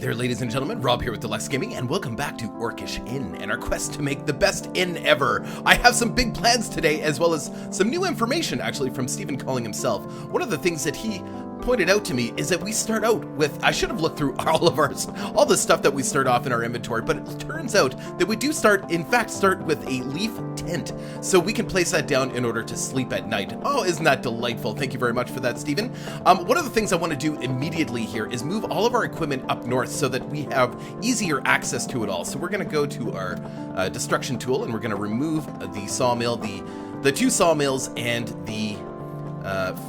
there, ladies and gentlemen. Rob here with Deluks Gaming, and welcome back to Orcish Inn and our quest to make the best inn ever. I have some big plans today, as well as some new information, actually, from Stephen Colling himself. One of the things that he pointed out to me is that we start out with, I should have looked through all the stuff that we start off in our inventory, but it turns out that we do start with a leaf tent, so we can place that down in order to sleep at night. Oh, isn't that delightful? Thank you very much for that, Stephen. One of the things I want to do immediately here is move all of our equipment up north so that we have easier access to it all. So we're going to go to our destruction tool, and we're going to remove the sawmill, the two sawmills, and the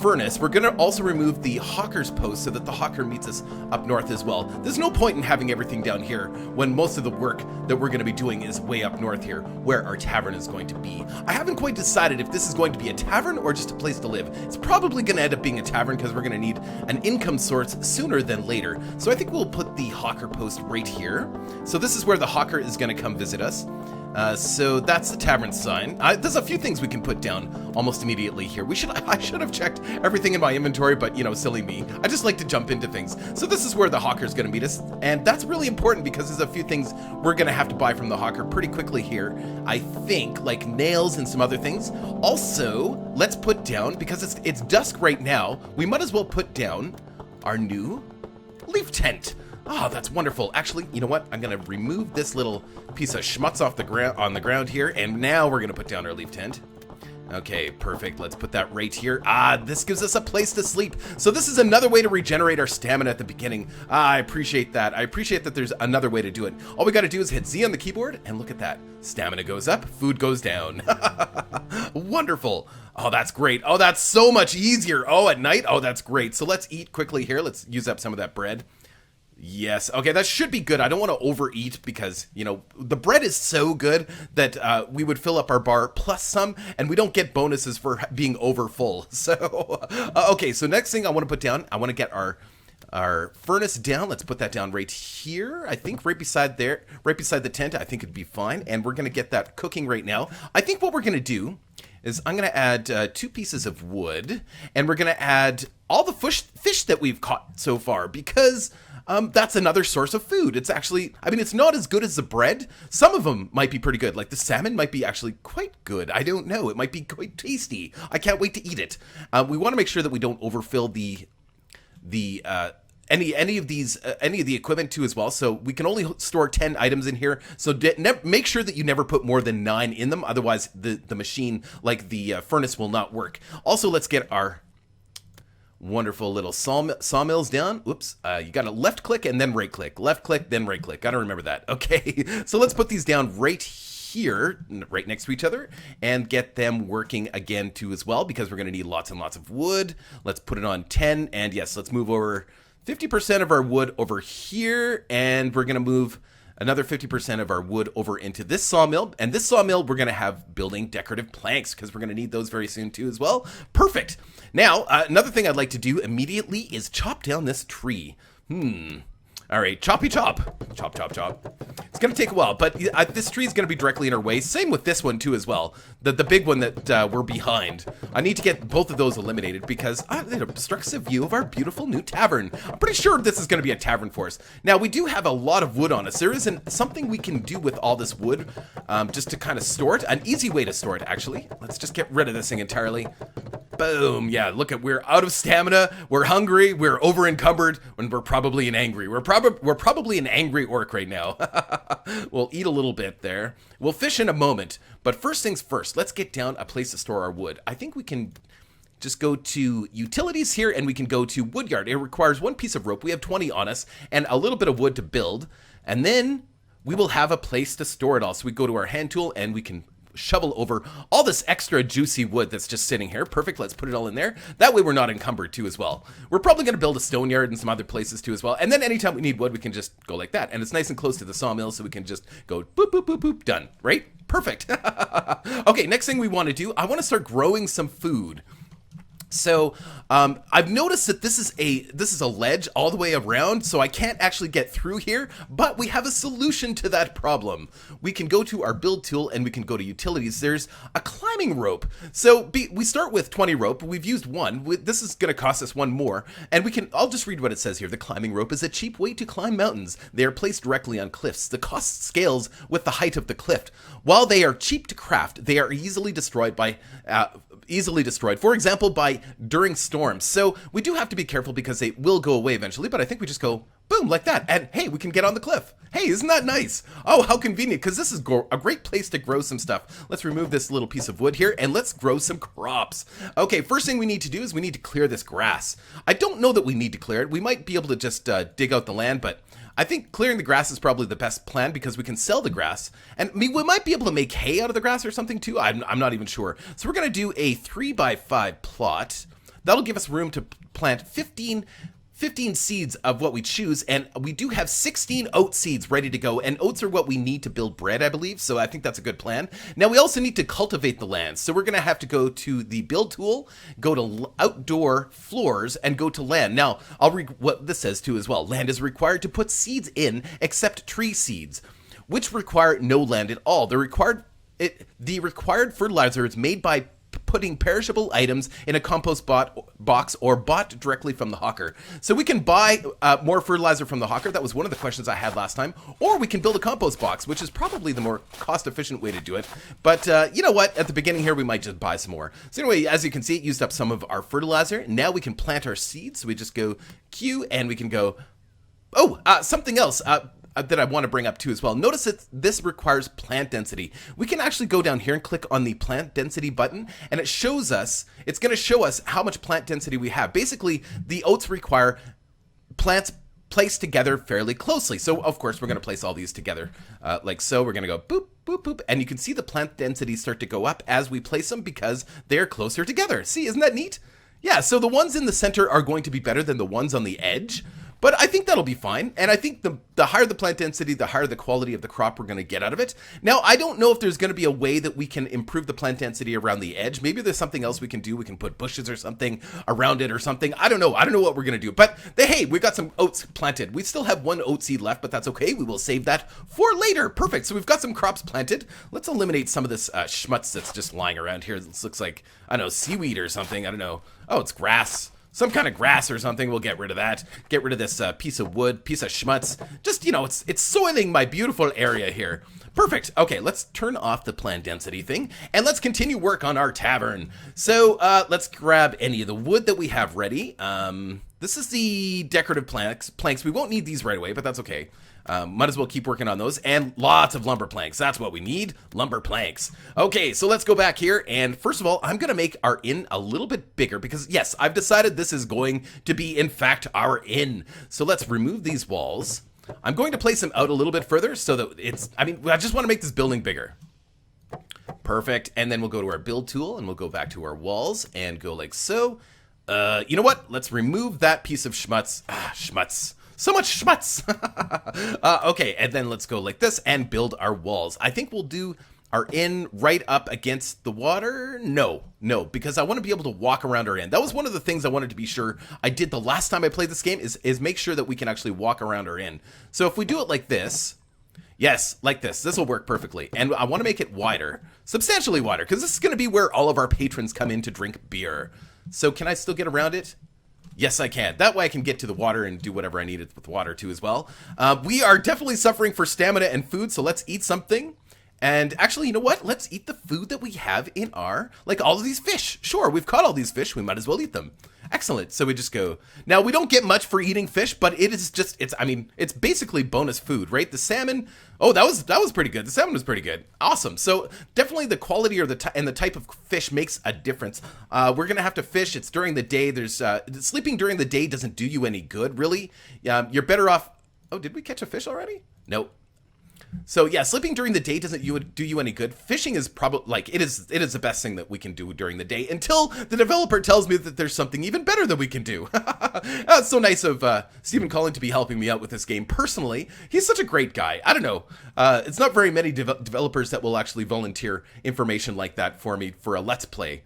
furnace. We're going to also remove the hawker's post so that the hawker meets us up north as well. There's no point in having everything down here when most of the work that we're going to be doing is way up north here, where our tavern is going to be. I haven't quite decided if this is going to be a tavern or just a place to live. It's probably going to end up being a tavern because we're going to need an income source sooner than later. So I think we'll put the hawker post right here. So this is where the hawker is going to come visit us. So that's the tavern sign. There's a few things we can put down almost immediately here. I should have checked everything in my inventory, but you know, silly me. I just like to jump into things. So this is where the hawker's gonna meet us, and that's really important because there's a few things we're gonna have to buy from the hawker pretty quickly here. I think, like nails and some other things. Also, let's put down, because it's dusk right now, we might as well put down our new leaf tent. Oh, that's wonderful. Actually, you know what? I'm going to remove this little piece of schmutz off the ground here, and now we're going to put down our leaf tent. Okay, perfect. Let's put that right here. This gives us a place to sleep. So this is another way to regenerate our stamina at the beginning. I appreciate that. I appreciate that there's another way to do it. All we got to do is hit Z on the keyboard, and look at that. Stamina goes up, food goes down. Wonderful. Oh, that's great. Oh, that's so much easier. Oh, at night? Oh, that's great. So let's eat quickly here. Let's use up some of that bread. Yes. Okay, that should be good. I don't want to overeat because, you know, the bread is so good that we would fill up our bar plus some, and we don't get bonuses for being over full. So, okay, so next thing I want to put down, I want to get our furnace down. Let's put that down right here. I think right beside the tent, I think it'd be fine. And we're going to get that cooking right now. I think what we're going to do is I'm going to add 2 pieces of wood, and we're going to add all the fish that we've caught so far, because that's another source of food. It's actually, I mean, it's not as good as the bread. Some of them might be pretty good. Like the salmon might be actually quite good. I don't know. It might be quite tasty. I can't wait to eat it. We want to make sure that we don't overfill any of the equipment too as well. So we can only store 10 items in here. So make sure that you never put more than 9 in them. Otherwise, the machine, like the furnace, will not work. Also, let's get our wonderful little sawmills down. Whoops. You got to left click and then right click. Left click, then right click. Gotta remember that. Okay. So let's put these down right here, right next to each other, and get them working again too as well, because we're going to need lots and lots of wood. Let's put it on 10. And yes, let's move over 50% of our wood over here. And we're going to move another 50% of our wood over into this sawmill. And this sawmill, we're going to have building decorative planks, because we're going to need those very soon too as well. Perfect. Now, another thing I'd like to do immediately is chop down this tree. All right, choppy chop. Chop, chop, chop. It's going to take a while, but this tree is going to be directly in our way. Same with this one, too, as well. The big one that we're behind. I need to get both of those eliminated because it obstructs the view of our beautiful new tavern. I'm pretty sure this is going to be a tavern for us. Now, we do have a lot of wood on us. There isn't something we can do with all this wood just to kind of store it. An easy way to store it, actually. Let's just get rid of this thing entirely. Boom. Yeah, look at, we're out of stamina, we're hungry, we're over encumbered, and we're probably an angry. We're probably an angry orc right now. We'll eat a little bit there. We'll fish in a moment, but first things first, let's get down a place to store our wood. I think we can just go to utilities here, and we can go to woodyard. It requires 1 piece of rope. We have 20 on us and a little bit of wood to build, and then we will have a place to store it all. So we go to our hand tool, and we can shovel over all this extra juicy wood that's just sitting here. Perfect. Let's put it all in there. That way we're not encumbered too as well. We're probably going to build a stone yard and some other places too as well. And then anytime we need wood, we can just go like that. And it's nice and close to the sawmill, so we can just go boop, boop, boop, boop, done. Right? Perfect. Okay, next thing we want to do, I want to start growing some food. So I've noticed that this is a ledge all the way around, so I can't actually get through here, but we have a solution to that problem. We can go to our build tool and we can go to utilities. There's a climbing rope. So we start with 20 rope. We've used one. This is going to cost us one more, and I'll just read what it says here. The climbing rope is a cheap way to climb mountains. They are placed directly on cliffs. The cost scales with the height of the cliff. While they are cheap to craft, they are easily destroyed. For example, during storms. So we do have to be careful because they will go away eventually, but I think we just go boom like that, and hey, we can get on the cliff. Hey, isn't that nice? Oh, how convenient, because this is a great place to grow some stuff. Let's remove this little piece of wood here and let's grow some crops. Okay, first thing we need to do is we need to clear this grass. I don't know that we need to clear it. We might be able to just dig out the land, but I think clearing the grass is probably the best plan because we can sell the grass. And we might be able to make hay out of the grass or something too. I'm not even sure. So we're going to do a 3x5 plot. That'll give us room to plant 15 seeds of what we choose, and we do have 16 oat seeds ready to go, and oats are what we need to build bread, I believe, so I think that's a good plan. Now we also need to cultivate the land, so we're going to have to go to the build tool, go to outdoor floors, and go to land. Now, I'll read what this says too as well. Land is required to put seeds in, except tree seeds, which require no land at all. The required fertilizer is made by putting perishable items in a compost box or bought directly from the hawker. So we can buy more fertilizer from the hawker. That was one of the questions I had last time. Or we can build a compost box, which is probably the more cost-efficient way to do it. But you know what? At the beginning here, we might just buy some more. So anyway, as you can see, it used up some of our fertilizer. Now we can plant our seeds. So we just go Q and we can go... Oh, something else. That I want to bring up too as well. Notice that this requires plant density. We can actually go down here and click on the plant density button, and it's going to show us how much plant density we have. Basically, the oats require plants placed together fairly closely. So of course we're going to place all these together like so. We're going to go boop, boop, boop, and you can see the plant density start to go up as we place them because they're closer together. See, isn't that neat? Yeah, so the ones in the center are going to be better than the ones on the edge. But I think that'll be fine, and I think the higher the plant density, the higher the quality of the crop we're going to get out of it. Now, I don't know if there's going to be a way that we can improve the plant density around the edge. Maybe there's something else we can do. We can put bushes or something around it or something. I don't know what we're going to do. But hey, we've got some oats planted. We still have one oat seed left, but that's okay. We will save that for later. Perfect. So we've got some crops planted. Let's eliminate some of this schmutz that's just lying around here. This looks like, I don't know, seaweed or something. I don't know. Oh, it's grass. Some kind of grass or something. We'll get rid of that. Get rid of this piece of wood, piece of schmutz. Just, it's soiling my beautiful area here. Perfect. Okay, let's turn off the plant density thing, and let's continue work on our tavern. So let's grab any of the wood that we have ready. This is the decorative planks. We won't need these right away, but that's okay. Might as well keep working on those. And lots of lumber planks. That's what we need. Lumber planks. Okay, so let's go back here. And first of all, I'm going to make our inn a little bit bigger because, yes, I've decided this is going to be, in fact, our inn. So let's remove these walls. I'm going to place them out a little bit further so that I just want to make this building bigger. Perfect. And then we'll go to our build tool and we'll go back to our walls and go like so. You know what? Let's remove that piece of schmutz. Schmutz. So much schmutz. Okay, and then let's go like this and build our walls. I think we'll do our inn right up against the water. No, because I want to be able to walk around our inn. That was one of the things I wanted to be sure I did the last time I played this game is make sure that we can actually walk around our inn. So if we do it like this, yes, like this will work perfectly. And I want to make it wider, substantially wider, because this is going to be where all of our patrons come in to drink beer. So can I still get around it? Yes, I can. That way I can get to the water and do whatever I need with water too as well. We are definitely suffering for stamina and food, so let's eat something. And actually, you know what? Let's eat the food that we have in our, like all of these fish. Sure, we've caught all these fish. We might as well eat them. Excellent. So we just go. Now, we don't get much for eating fish, but it's basically bonus food, right? The salmon, oh, that was pretty good. The salmon was pretty good. Awesome. So definitely the quality or and the type of fish makes a difference. We're going to have to fish. It's during the day. There's sleeping during the day doesn't do you any good, really. You're better off. Oh, did we catch a fish already? Nope. So yeah, sleeping during the day doesn't do you any good. Fishing is probably it is the best thing that we can do during the day until the developer tells me that there's something even better that we can do. It's so nice of Stephen Colling to be helping me out with this game personally. He's such a great guy. I don't know. It's not very many developers that will actually volunteer information like that for me for a Let's Play.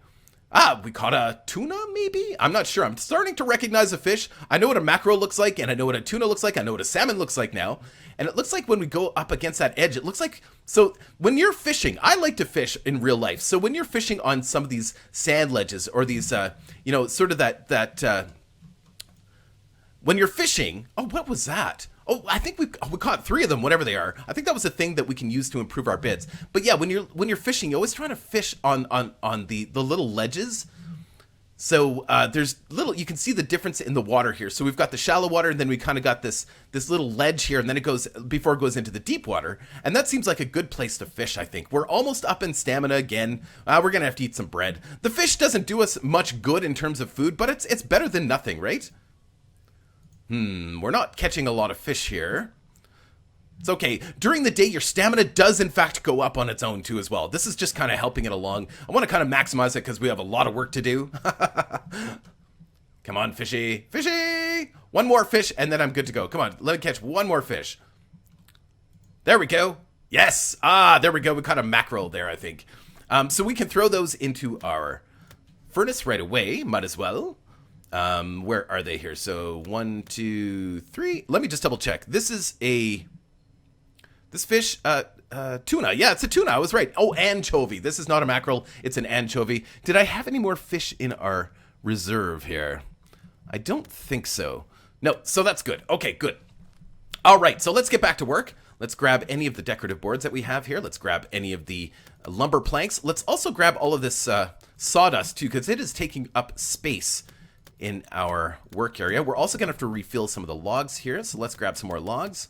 Ah, we caught a tuna, maybe? I'm not sure. I'm starting to recognize a fish. I know what a mackerel looks like, and I know what a tuna looks like. I know what a salmon looks like now. And it looks like when we go up against that edge, it looks like... So when you're fishing, I like to fish in real life. So when you're fishing on some of these sand ledges or these, sort of when you're fishing... Oh, what was that? Oh, I think we caught 3 of them, whatever they are. I think that was a thing that we can use to improve our bids. But yeah, when you're fishing, you're always trying to fish on the little ledges. So there's you can see the difference in the water here. So we've got the shallow water, and then we kind of got this little ledge here, and then it goes before it goes into the deep water. And that seems like a good place to fish, I think. We're almost up in stamina again. We're gonna have to eat some bread. The fish doesn't do us much good in terms of food, but it's better than nothing, right? We're not catching a lot of fish here. It's okay. During the day, your stamina does, in fact, go up on its own, too, as well. This is just kind of helping it along. I want to kind of maximize it because we have a lot of work to do. Come on, fishy. Fishy! One more fish, and then I'm good to go. Come on, let me catch one more fish. There we go. Yes! Ah, there we go. We caught a mackerel there, I think. So we can throw those into our furnace right away. Might as well. Where are they here? So 1, 2, 3. Let me just double check. This fish, tuna. Yeah, it's a tuna. I was right. Oh, anchovy. This is not a mackerel. It's an anchovy. Did I have any more fish in our reserve here? I don't think so. No, so that's good. Okay, good. All right, so let's get back to work. Let's grab any of the decorative boards that we have here. Let's grab any of the lumber planks. Let's also grab all of this sawdust, too, because it is taking up space in our work area. We're also going to have to refill some of the logs here, so let's grab some more logs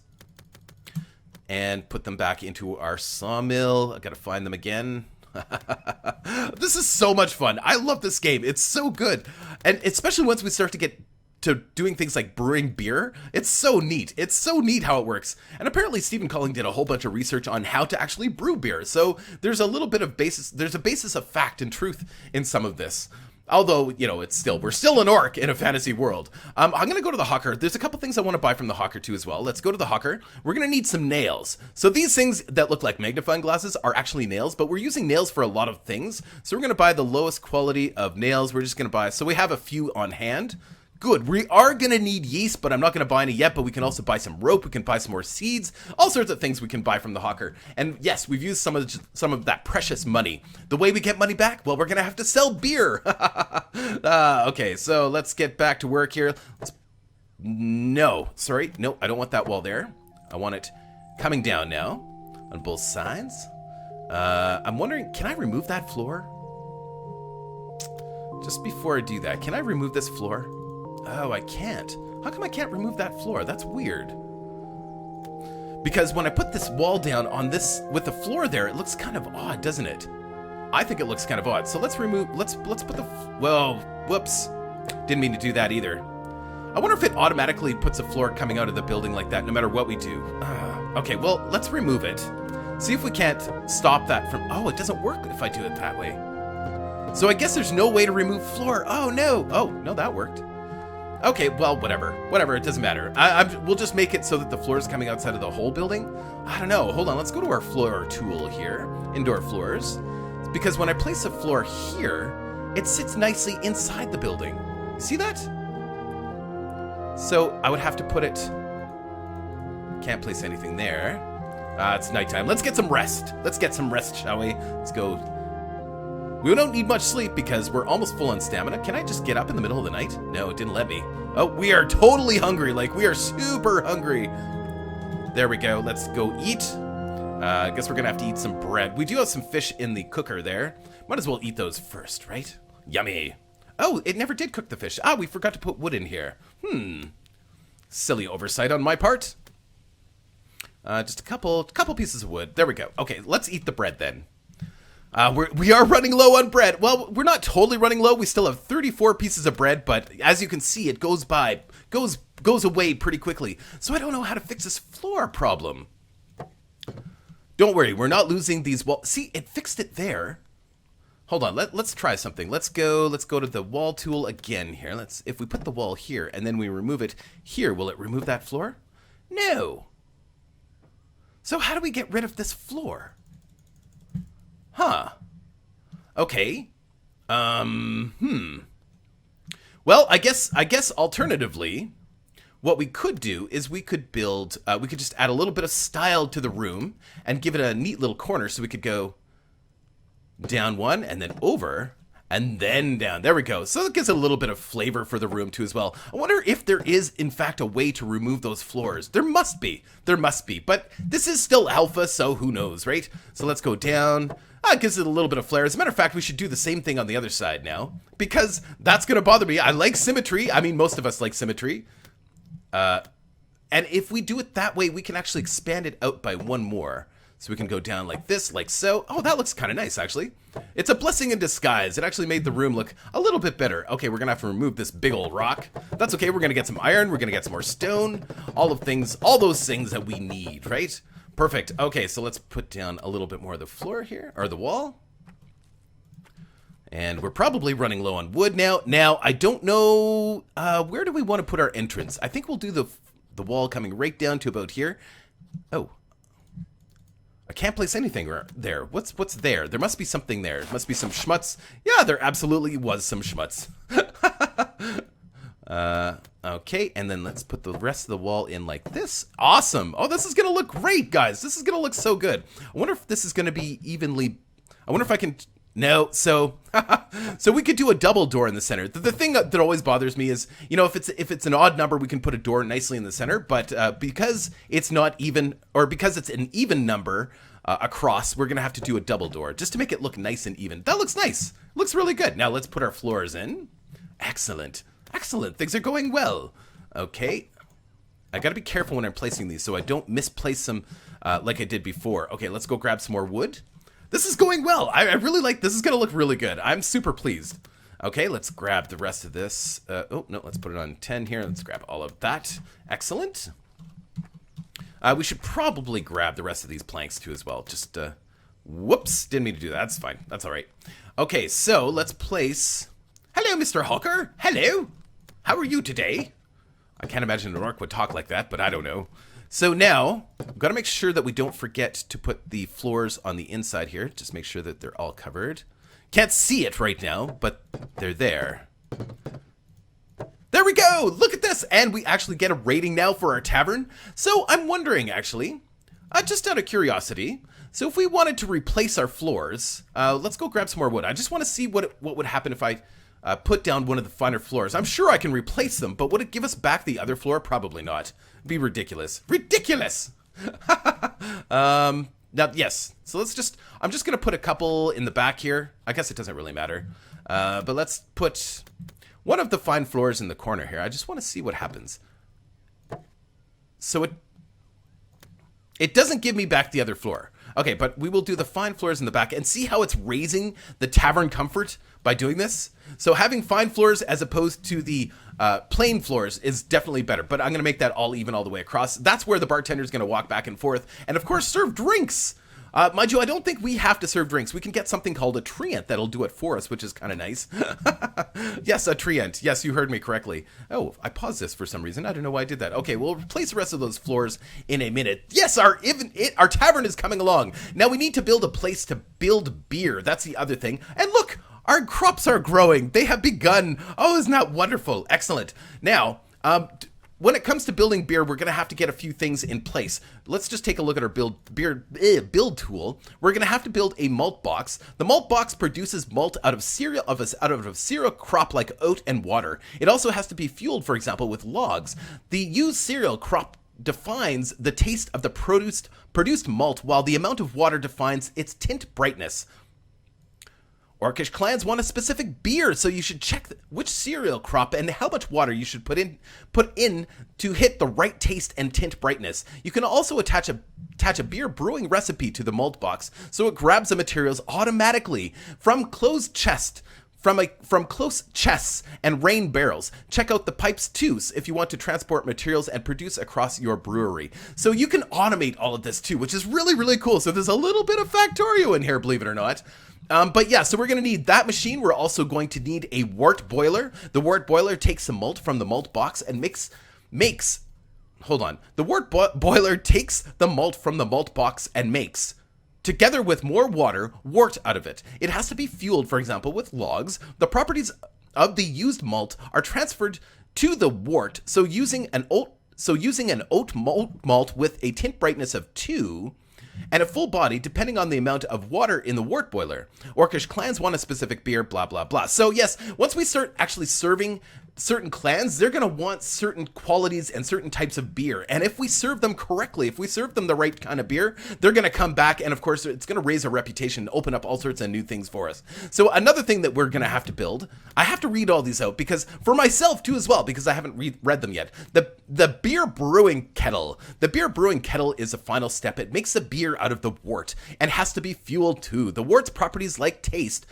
and put them back into our sawmill. I've got to find them again. This is so much fun. I love this game. It's so good. And especially once we start to get to doing things like brewing beer, it's so neat. It's so neat how it works. And apparently Stephen Colling did a whole bunch of research on how to actually brew beer. So there's a little bit of there's a basis of fact and truth in some of this. Although, we're still an orc in a fantasy world. I'm going to go to the hawker. There's a couple things I want to buy from the hawker too as well. Let's go to the hawker. We're going to need some nails. So these things that look like magnifying glasses are actually nails, but we're using nails for a lot of things. So we're going to buy the lowest quality of nails. We're just going to buy, so we have a few on hand. Good. We are going to need yeast, but I'm not going to buy any yet, but we can also buy some rope. We can buy some more seeds, all sorts of things we can buy from the hawker. And yes, we've used some of that precious money. The way we get money back? Well, we're going to have to sell beer. Okay, so let's get back to work here. No, I don't want that wall there. I want it coming down now on both sides. I'm wondering, can I remove that floor? Just before I do that, can I remove this floor? Oh, I can't. How come I can't remove that floor? That's weird. Because when I put this wall down on this with the floor there, it looks kind of odd, doesn't it? I think it looks kind of odd. So let's put the, well, whoops. Didn't mean to do that either. I wonder if it automatically puts a floor coming out of the building like that no matter what we do. Okay, well, let's remove it. See if we can't stop that from, oh, it doesn't work if I do it that way. So I guess there's no way to remove floor. Oh, no. Oh, no, that worked. Okay, well, whatever, it doesn't matter. We'll just make it so that the floor is coming outside of the whole building. I don't know, hold on, let's go to our floor tool here, indoor floors. Because when I place a floor here, it sits nicely inside the building. See that? So I would have to put it, can't place anything there. It's nighttime, let's get some rest. Let's get some rest, shall we? Let's go. We don't need much sleep because we're almost full on stamina. Can I just get up in the middle of the night? No, it didn't let me. Oh, we are totally hungry. Like, we are super hungry. There we go. Let's go eat. I guess we're going to have to eat some bread. We do have some fish in the cooker there. Might as well eat those first, right? Yummy. Oh, it never did cook the fish. We forgot to put wood in here. Silly oversight on my part. Just a couple pieces of wood. There we go. Okay, let's eat the bread then. We are running low on bread. Well, we're not totally running low. We still have 34 pieces of bread, but as you can see, it goes away pretty quickly. So I don't know how to fix this floor problem. Don't worry, we're not losing these walls. See, it fixed it there. Hold on, let's try something. Let's go to the wall tool again here. If we put the wall here and then we remove it here, will it remove that floor? No. So how do we get rid of this floor? Huh. Okay. Well, I guess alternatively, what we could do is we could build, we could just add a little bit of style to the room and give it a neat little corner, so we could go down one and then over and then down. There we go. So it gives a little bit of flavor for the room too as well. I wonder if there is in fact a way to remove those floors. There must be, but this is still alpha, so who knows, right? So let's go down. It gives it a little bit of flair. As a matter of fact, we should do the same thing on the other side now, because that's going to bother me. I like symmetry. I mean, most of us like symmetry. And if we do it that way, we can actually expand it out by one more. So we can go down like this, like so. Oh, that looks kind of nice, actually. It's a blessing in disguise. It actually made the room look a little bit better. Okay, we're going to have to remove this big old rock. That's okay. We're going to get some iron. We're going to get some more stone. All those things that we need, right? Perfect. Okay, so let's put down a little bit more of the floor here, or the wall. And we're probably running low on wood now. Now, I don't know, where do we want to put our entrance? I think we'll do the wall coming right down to about here. Oh. I can't place anything there. What's there? There must be something there. There must be some schmutz. Yeah, there absolutely was some schmutz. Okay, and then let's put the rest of the wall in like this. Awesome. Oh, this is going to look great, guys. This is going to look so good. I wonder if this is going to be evenly... I wonder if I can... No, so so we could do a double door in the center. The thing that always bothers me is, you know, if it's an odd number, we can put a door nicely in the center. But because it's not even, or because it's an even number across, we're gonna have to do a double door just to make it look nice and even. That looks nice. Looks really good. Now let's put our floors in. Excellent, excellent. Things are going well. Okay, I gotta be careful when I'm placing these so I don't misplace them like I did before. Okay, let's go grab some more wood. This is going well. I really like this. Is going to look really good. I'm super pleased. Okay, let's grab the rest of this. Oh, no, let's put it on 10 here. Let's grab all of that. Excellent. We should probably grab the rest of these planks too as well. Just, whoops, didn't mean to do that. That's fine. That's all right. Okay, so let's place... Hello, Mr. Hawker. Hello. How are you today? I can't imagine an orc would talk like that, but I don't know. So now, I've got to make sure that we don't forget to put the floors on the inside here. Just make sure that they're all covered. Can't see it right now, but they're there. There we go! Look at this! And we actually get a rating now for our tavern. So I'm wondering, actually, just out of curiosity, so if we wanted to replace our floors, let's go grab some more wood. I just want to see what would happen if I put down one of the finer floors. I'm sure I can replace them, but would it give us back the other floor? Probably not. It'd be ridiculous. Ridiculous! Now, yes. So I'm just going to put a couple in the back here. I guess it doesn't really matter. But let's put one of the fine floors in the corner here. I just want to see what happens. So it doesn't give me back the other floor. Okay, but we will do the fine floors in the back and see how it's raising the tavern comfort by doing this. So having fine floors as opposed to the plain floors is definitely better, but I'm going to make that all even all the way across. That's where the bartender is going to walk back and forth and, of course, serve drinks. Mind you, I don't think we have to serve drinks. We can get something called a treant that'll do it for us, which is kind of nice. Yes, a treant. Yes, you heard me correctly. Oh, I paused this for some reason. I don't know why I did that. Okay, we'll replace the rest of those floors in a minute. Yes, our tavern is coming along. Now we need to build a place to build beer. That's the other thing. And look, our crops are growing. They have begun. Oh, isn't that wonderful? Excellent. Now, when it comes to building beer, we're going to have to get a few things in place. Let's just take a look at our build tool. We're going to have to build a malt box. The malt box produces malt out of cereal crop like oat and water. It also has to be fueled, for example, with logs. The used cereal crop defines the taste of the produced malt, while the amount of water defines its tint brightness. Orcish clans want a specific beer, so you should check which cereal crop and how much water you should put in to hit the right taste and tint brightness. You can also attach a beer brewing recipe to the malt box, so it grabs the materials automatically from close chests and rain barrels. Check out the pipes too if you want to transport materials and produce across your brewery. So you can automate all of this too, which is really, really cool. So there's a little bit of Factorio in here, believe it or not. But yeah, so we're going to need that machine. We're also going to need a wort boiler. The wort boiler takes some malt from the malt box and hold on. The wort boiler takes the malt from the malt box and makes together with more water, wort out of it. It has to be fueled, for example, with logs. The properties of the used malt are transferred to the wort, so using an oat malt with a tint brightness of 2 and a full body depending on the amount of water in the wort boiler. Orcish clans want a specific beer, blah, blah, blah. So yes, once we start actually serving certain clans, they're going to want certain qualities and certain types of beer. And if we serve them correctly, if we serve them the right kind of beer, they're going to come back. And of course, it's going to raise our reputation and open up all sorts of new things for us. So another thing that we're going to have to build, I have to read all these out because for myself too as well, because I haven't read them yet. The beer brewing kettle. The beer brewing kettle is a final step. It makes the beer out of the wort and has to be fueled too. The wort's properties like taste,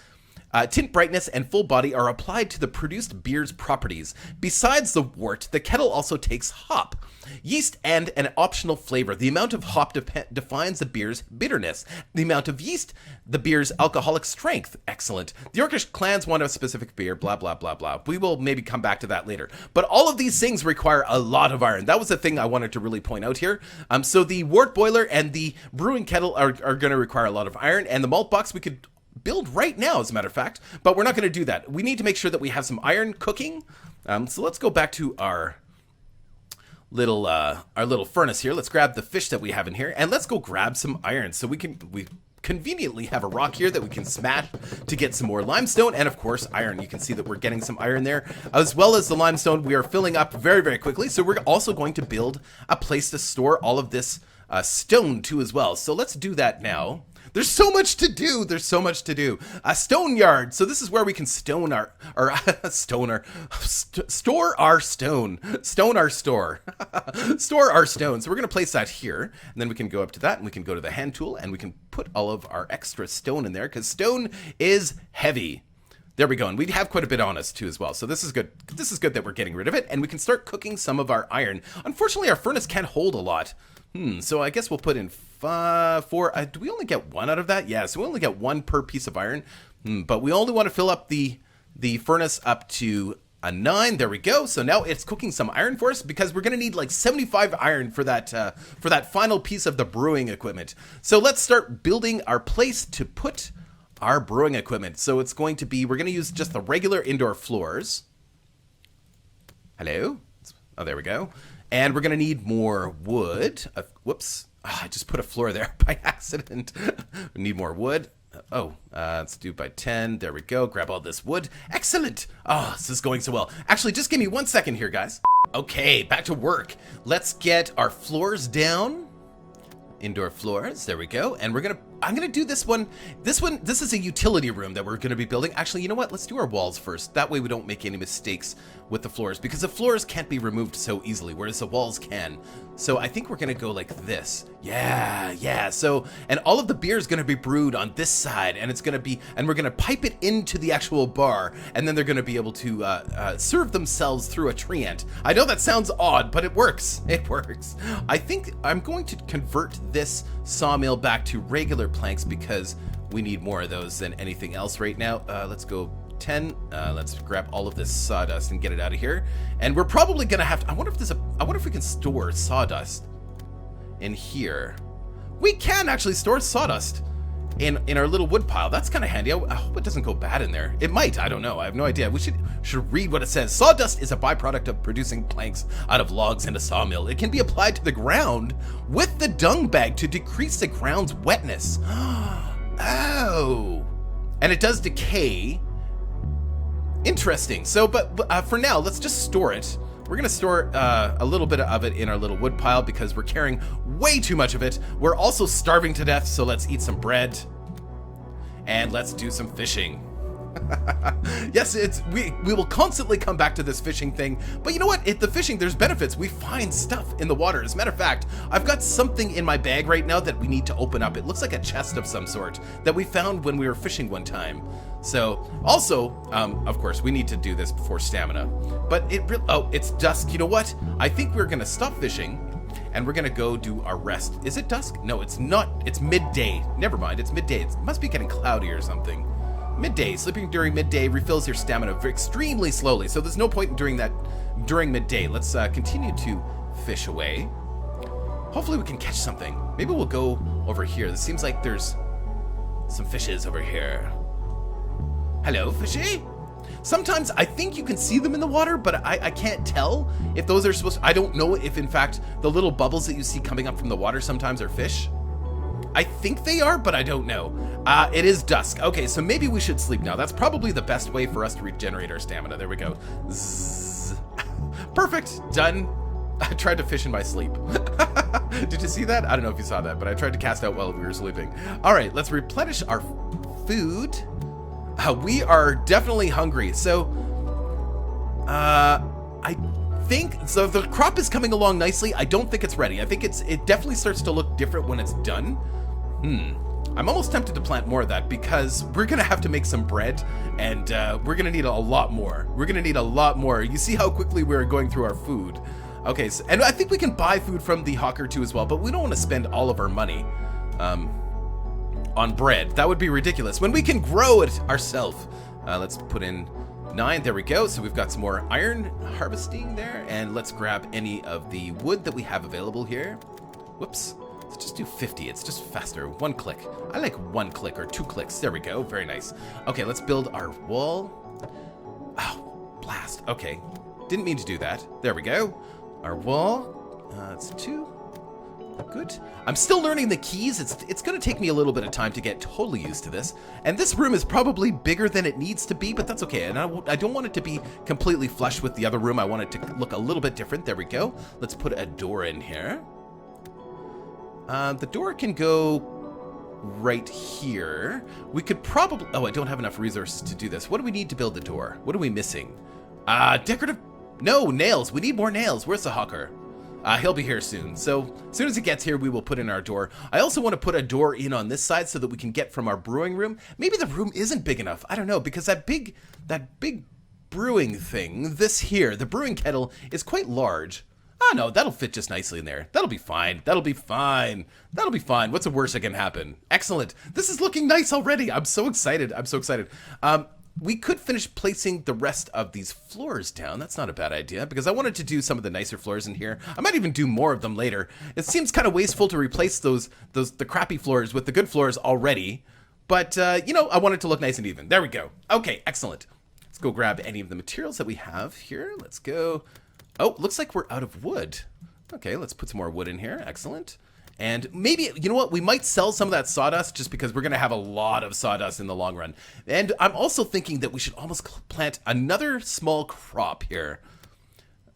tint brightness, and full body are applied to the produced beer's properties. Besides the wort, the kettle also takes hop, yeast, and an optional flavor. The amount of hop defines the beer's bitterness. The amount of yeast, the beer's alcoholic strength. Excellent. The Orcish clans want a specific beer, blah, blah, blah, blah. We will maybe come back to that later. But all of these things require a lot of iron. That was the thing I wanted to really point out here. So the wort boiler and the brewing kettle are going to require a lot of iron, and the malt box we could build right now, as a matter of fact, but we're not going to do that. We need to make sure that we have some iron cooking. So let's go back to our little furnace here. Let's grab the fish that we have in here, and let's go grab some iron. So we conveniently have a rock here that we can smash to get some more limestone, and of course iron. You can see that we're getting some iron there, as well as the limestone we are filling up very, very quickly. So we're also going to build a place to store all of this stone too as well. So let's do that now. There's so much to do. There's so much to do. A stone yard. So this is where we can store our stone. Store our stone. Store our stone. So we're going to place that here, and then we can go up to that, and we can go to the hand tool, and we can put all of our extra stone in there because stone is heavy. There we go. And we have quite a bit on us too as well. So this is good. This is good that we're getting rid of it, and we can start cooking some of our iron. Unfortunately, our furnace can't hold a lot. So I guess we'll put in 4. Do we only get 1 out of that? Yeah, so we only get 1 per piece of iron. But we only want to fill up the furnace up to a 9. There we go. So now it's cooking some iron for us because we're going to need like 75 iron for that final piece of the brewing equipment. So let's start building our place to put our brewing equipment. So it's going to be, we're going to use just the regular indoor floors. Hello? Oh, there we go. And we're going to need more wood. Whoops. I just put a floor there by accident. We need more wood. Let's do by 10. There we go. Grab all this wood. Excellent. Oh, this is going so well. Actually, just give me 1 second here, guys. Okay, back to work. Let's get our floors down. Indoor floors. There we go. And I'm going to do this one. This is a utility room that we're going to be building. Actually, you know what? Let's do our walls first. That way we don't make any mistakes with the floors, because the floors can't be removed so easily, whereas the walls can. So I think we're going to go like this. Yeah. So, and all of the beer is going to be brewed on this side, and we're going to pipe it into the actual bar, and then they're going to be able to serve themselves through a treant. I know that sounds odd, but it works. It works. I think I'm going to convert this sawmill back to regular planks because we need more of those than anything else right now. Let's go 10. Let's grab all of this sawdust and get it out of here. And we're probably gonna have to, I wonder if we can store sawdust in here. We can actually store sawdust in our little wood pile. That's kind of handy. I hope it doesn't go bad in there. It might. I don't know. I have no idea. We should read what it says. Sawdust is a byproduct of producing planks out of logs in a sawmill. It can be applied to the ground with the dung bag to decrease the ground's wetness. Oh. And it does decay. Interesting. So, but for now, let's just store it. We're going to store a little bit of it in our little wood pile because we're carrying way too much of it. We're also starving to death, so let's eat some bread. And let's do some fishing. Yes, we will constantly come back to this fishing thing, but you know what? The fishing, there's benefits. We find stuff in the water. As a matter of fact, I've got something in my bag right now that we need to open up. It looks like a chest of some sort that we found when we were fishing one time. So, also, of course, we need to do this before stamina. But it's dusk. You know what? I think we're gonna stop fishing and we're gonna go do our rest. Is it dusk? No, it's not. It's midday. Never mind. It's midday. It must be getting cloudy or something. Midday. Sleeping during midday refills your stamina extremely slowly, so there's no point in doing that during midday. Let's continue to fish away. Hopefully we can catch something. Maybe we'll go over here. It seems like there's some fishes over here. Hello, fishy? Sometimes I think you can see them in the water, but I can't tell if those are supposed to... I don't know if, in fact, the little bubbles that you see coming up from the water sometimes are fish. I think they are, but I don't know. It is dusk. Okay, so maybe we should sleep now. That's probably the best way for us to regenerate our stamina. There we go. Zzz. Perfect. Done. I tried to fish in my sleep. Did you see that? I don't know if you saw that, but I tried to cast out while we were sleeping. All right, let's replenish our food. We are definitely hungry. So, I think, so the crop is coming along nicely. I don't think it's ready. I think it definitely starts to look different when it's done. I'm almost tempted to plant more of that because we're going to have to make some bread and we're going to need a lot more. We're going to need a lot more. You see how quickly we're going through our food. Okay, so, and I think we can buy food from the hawker too as well, but we don't want to spend all of our money on bread. That would be ridiculous when we can grow it ourselves. Let's put in 9. There we go. So we've got some more iron harvesting there, and let's grab any of the wood that we have available here. Whoops. Let's just do 50. It's just faster. 1 click. I like 1 click or 2 clicks. There we go. Very nice. Okay, let's build our wall. Oh, blast. Okay. Didn't mean to do that. There we go. Our wall. It's 2. Good. I'm still learning the keys. It's going to take me a little bit of time to get totally used to this. And this room is probably bigger than it needs to be, but that's okay. And I don't want it to be completely flush with the other room. I want it to look a little bit different. There we go. Let's put a door in here. The door can go right here. We could probably... Oh, I don't have enough resources to do this. What do we need to build the door? What are we missing? Decorative... No, nails. We need more nails. Where's the hawker? He'll be here soon. So as soon as he gets here, we will put in our door. I also want to put a door in on this side so that we can get from our brewing room. Maybe the room isn't big enough. I don't know, because that big brewing thing, this here, the brewing kettle, is quite large. Oh, no, that'll fit just nicely in there. That'll be fine. That'll be fine. That'll be fine. What's the worst that can happen? Excellent. This is looking nice already. I'm so excited. I'm so excited. We could finish placing the rest of these floors down. That's not a bad idea because I wanted to do some of the nicer floors in here. I might even do more of them later. It seems kind of wasteful to replace the crappy floors with the good floors already. But, you know, I want it to look nice and even. There we go. Okay, excellent. Let's go grab any of the materials that we have here. Let's go. Oh, looks like we're out of wood. Okay, let's put some more wood in here. Excellent. And maybe, you know what, we might sell some of that sawdust just because we're going to have a lot of sawdust in the long run. And I'm also thinking that we should almost plant another small crop here.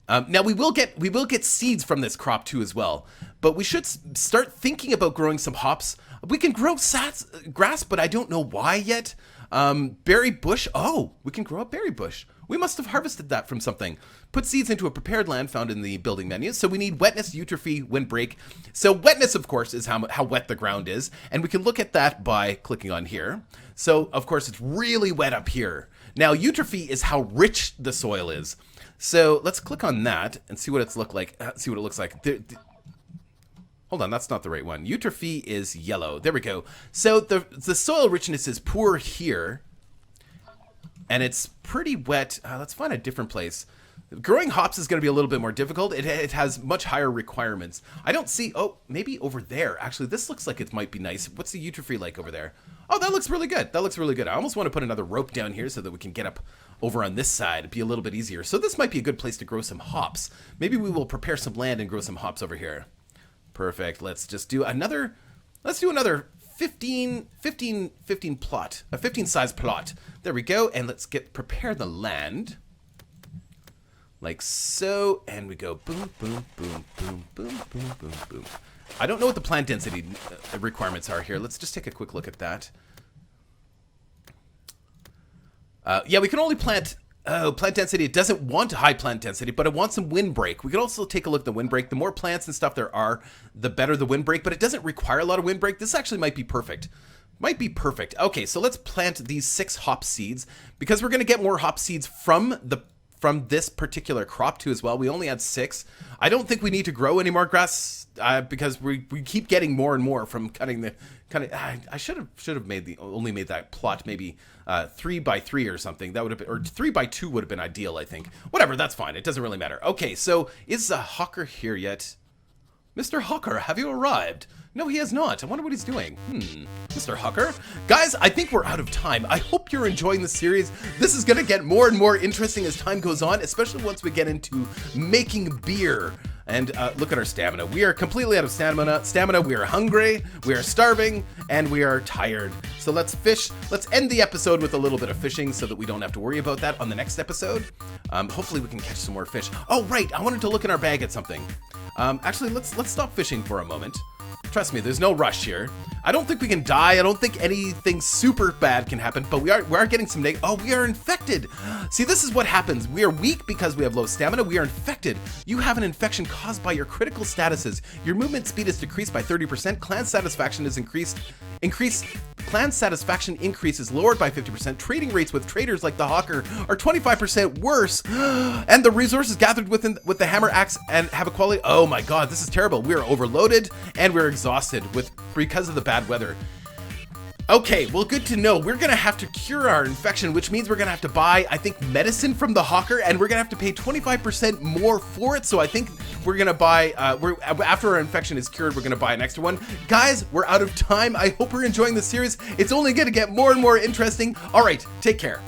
Now we will get seeds from this crop too as well, but we should start thinking about growing some hops. We can grow grass, but I don't know why yet. Berry bush. Oh, we can grow a berry bush. We must have harvested that from something. Put seeds into a prepared land found in the building menu. So we need wetness, eutrophy, windbreak. So wetness, of course, is how wet the ground is. And we can look at that by clicking on here. So, of course, it's really wet up here. Now, eutrophy is how rich the soil is. So let's click on that and see what it looks like. Hold on, that's not the right one. Eutrophy is yellow. There we go. So the soil richness is poor here. And it's pretty wet. Let's find a different place. Growing hops is going to be a little bit more difficult. It has much higher requirements. I don't see... Oh, maybe over there. Actually, this looks like it might be nice. What's the eutrophy like over there? Oh, that looks really good. That looks really good. I almost want to put another rope down here so that we can get up over on this side. It'd be a little bit easier. So this might be a good place to grow some hops. Maybe we will prepare some land and grow some hops over here. Perfect. Let's just do another... Let's do another 15 plot. A 15 size plot. There we go. And let's prepare the land. Like so, and we go boom, boom, boom, boom, boom, boom, boom, boom. I don't know what the plant density requirements are here. Let's just take a quick look at that. Yeah, we can only plant... plant density, it doesn't want high plant density, but it wants some windbreak. We could also take a look at the windbreak. The more plants and stuff there are, the better the windbreak, but it doesn't require a lot of windbreak. This actually might be perfect. Might be perfect. Okay, so let's plant these 6 hop seeds because we're going to get more hop seeds from this particular crop too as well. We only had 6. I don't think we need to grow any more grass because we keep getting more and more from cutting the I should have only made that plot maybe 3 by 3 or something. That would have been, or 3 by 2 would have been ideal, I think. Whatever, that's fine. It doesn't really matter. Okay, so is the hawker here yet? Mr. Hawker, have you arrived? No, he has not. I wonder what he's doing. Mr. Hawker? Guys, I think we're out of time. I hope you're enjoying the series. This is gonna get more and more interesting as time goes on, especially once we get into making beer. And look at our stamina. We are completely out of stamina. We are hungry, we are starving, and we are tired. So let's fish. Let's end the episode with a little bit of fishing so that we don't have to worry about that on the next episode. Hopefully we can catch some more fish. Oh, right, I wanted to look in our bag at something. Actually, let's stop fishing for a moment. Trust me, there's no rush here. I don't think we can die. I don't think anything super bad can happen, but we are getting some oh, we are infected. See, this is what happens. We are weak because we have low stamina. We are infected. You have an infection caused by your critical statuses. Your movement speed is decreased by 30%. Clan satisfaction is increased. Clan satisfaction increase is lowered by 50%. Trading rates with traders like the Hawker are 25% worse. And the resources gathered with the hammer axe and have a quality. Oh my god, this is terrible. We are overloaded and we're exhausted because of the bad weather. Okay, well, good to know. We're gonna have to cure our infection, which means we're gonna have to buy, I think, medicine from the Hawker, and we're gonna have to pay 25% more for it. So I think we're gonna buy, after our infection is cured, we're gonna buy an extra one. Guys, we're out of time. I hope you're enjoying the series. It's only gonna get more and more interesting. All right, take care.